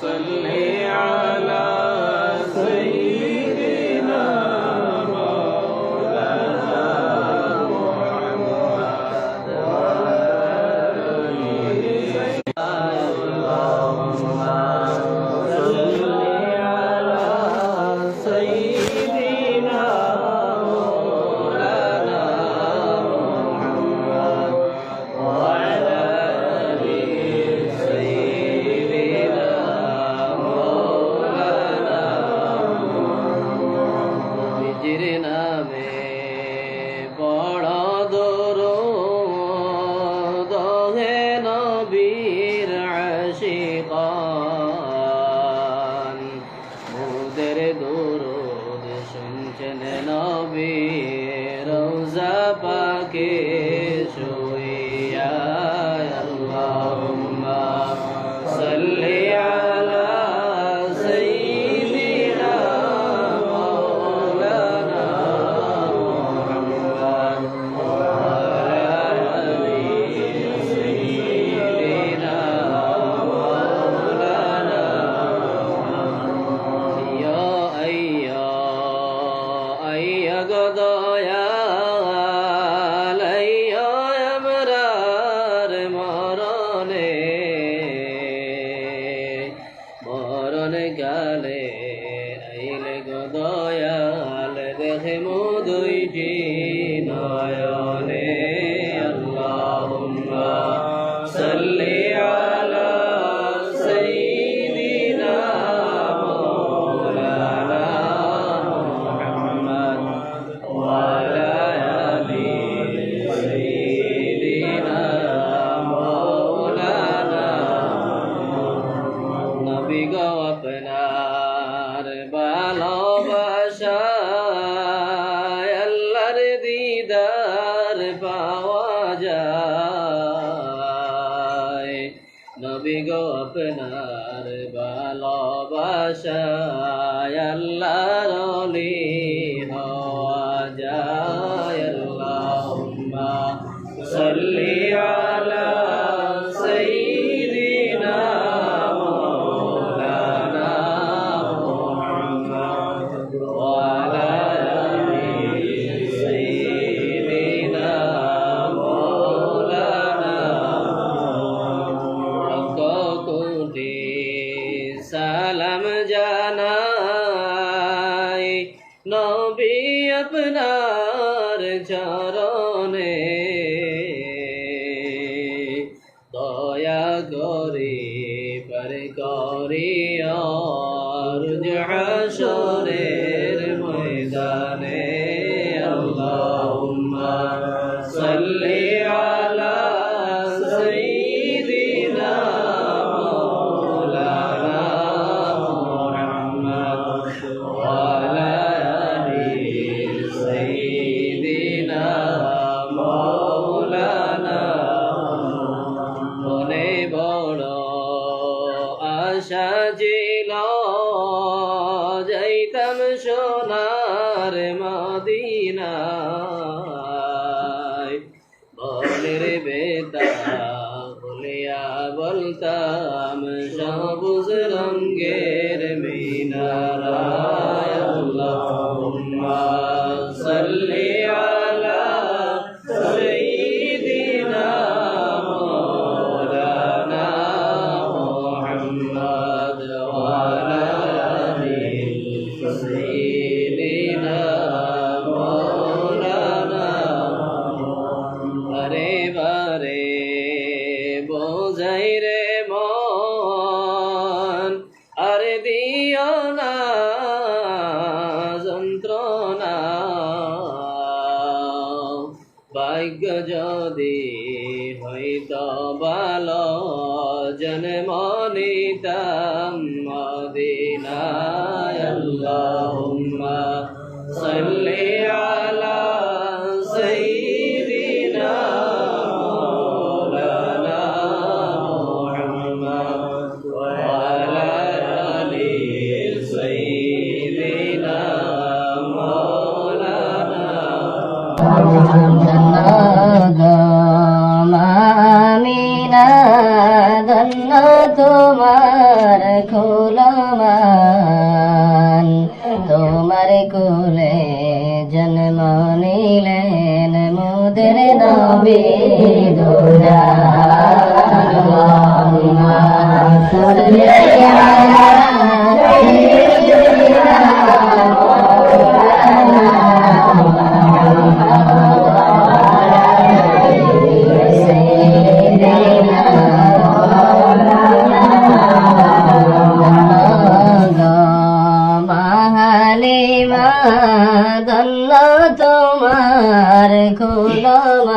صل على سيدنا مولانا محمد اللهم صل على سيدنا مولانا محمد وعلى آل سيدنا مولانا हिजरना में बड़ा दरूद है नबीर आशिकान मुदर दरूद सुनचन नबी रोज़ा पाके शुइया अल्लाहुम्मा सल्ली अला सय्यिदिना मौलाना मुहम्मद वअला आलि सय्यिदिना मौलाना या अय्या गदयाल अय्या अमरार मरणे मरण काले आइले गदयाल देखे मुदुइटी नयने अल्लाहुम्मा सल्ली अला सय्यिदिना मौलाना मुहम्मद वअला आलि सय्यिदिना मौलाना नबी गो আপনার ভালোবাসায় আল্লাহর দিদার পাওয়া যায় নবী গো আপনার ভালোবাসায় আল্লাহর ওলি হওয়া যায় আল্লাহুম্মা সাল্লি আলা সাইয়্যিদিনা মৌলানা মুহাম্মদ ওয়ালা আলি সাইয়্যিদিনা মৌলানা লক্ষ কোটি সালাম জানাই নবী আপনার চরণে দয়া করি পর করিয়া রুজ হাশরের ময়দানে আল্লাহুম্মা সাল্লি আলা সাইয়্যিদিনা মৌলানা মুহাম্মদ ওয়ালা আলি সাইয়্যিদিনা মৌলানা মনে বড় আশা ছিল যাইতাম সোনার মদিনায় বলের বেতা বলিয়া বলতাম সবুজ রঙ্গের মিনারায় আল্লাহুম্মা সাল্লি আলা সাইয়্যিদিনা মৌলানা মুহাম্মদ ওয়ালা আলি সাইয়্যিদিনা মৌলানা বারে বারে বোঝাই রে মন আর দিও না যন্ত্রণা ভাগ্য যদি হইত ভালো জন্ম নিতাম মদিনায় আল্লাহুম্মা সাল্লি আলা সাইয়্যিদিনা মৌলানা মুহাম্মদ ওয়ালা আলি সাইয়্যিদিনা মৌলানা মামিনা ধন্য তোমার খুলমান তোমার কুলে জন্ম নিলেন মোদের নবী দুজাহান আল্লাহুম্মা সাল্লি আলা ধন্য তোমার কুলমান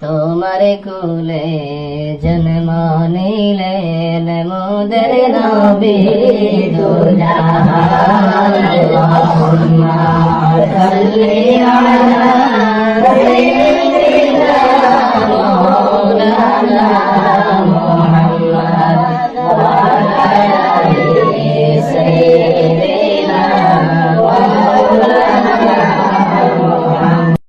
তোমার কুলে জন্ম নিলেন মোদের নবী দুজাহান আল্লাহুম্মা সাল্লি আলা